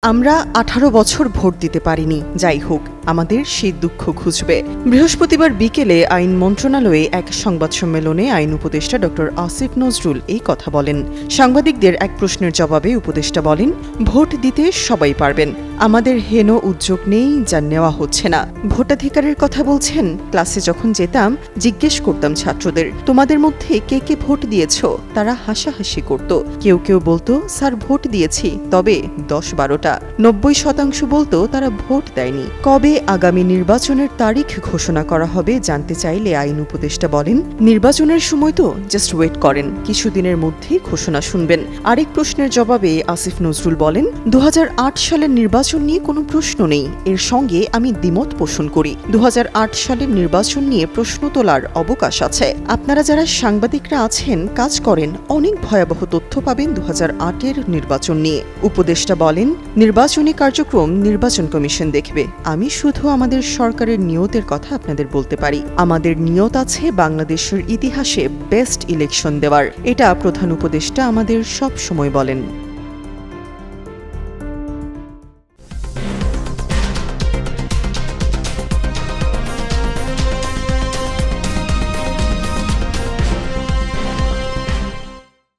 আমরা 18 বছর ভোট দিতে পারিনি, যাই হোক আমাদের সেই দুঃখ ঘুচবে। বৃহস্পতিবার বিকেলে আইন মন্ত্রণালয়ে এক সংবাদ সম্মেলনে আইন উপদেষ্টা ড আসিফ নজরুল এই কথা বলেন। সাংবাদিকদের এক প্রশ্নের জবাবে উপদেষ্টা বলেন, ভোট দিতে সবাই পারবেন, আমাদের হেন উদ্যোগ নেই যা নেওয়া হচ্ছে না। ভোটাধিকারের কথা বলছেন? ক্লাসে যখন যেতাম জিজ্ঞেস করতাম ছাত্রদের, তোমাদের মধ্যে কে কে ভোট দিয়েছ? তারা হাসাহাসি করত। কেউ কেউ বলতো, স্যার ভোট দিয়েছি, তবে 10-12টা। 90% বলতো তারা ভোট দেয়নি। কবে আগামী নির্বাচনের তারিখ ঘোষণা করা হবে জানতে চাইলে আইন উপদেষ্টা বলেন, নির্বাচনের সময় তো জাস্ট ওয়েট করেন, কিছুদিনের মধ্যেই ঘোষণা শুনবেন। আরেক প্রশ্নের জবাবে আসিফ নজরুল বলেন, 2008 সালের নির্বাচন নিয়ে কোনো প্রশ্ন নেই, এর সঙ্গে আমি দ্বিমত পোষণ করি। 2008 সালের নির্বাচন নিয়ে প্রশ্ন তোলার অবকাশ আছে। আপনারা যারা সাংবাদিকরা আছেন, কাজ করেন, অনেক ভয়াবহ তথ্য পাবেন 2008-এর নির্বাচন নিয়ে। উপদেষ্টা বলেন, নির্বাচনী কার্যক্রম নির্বাচন কমিশন দেখবে। আমি শুধু আমাদের সরকারের নিয়তের কথা আপনাদের বলতে পারি। আমাদের নিয়ত আছে বাংলাদেশের ইতিহাসে বেস্ট ইলেকশন দেওয়ার। এটা প্রধান উপদেষ্টা আমাদের সব সময় বলেন।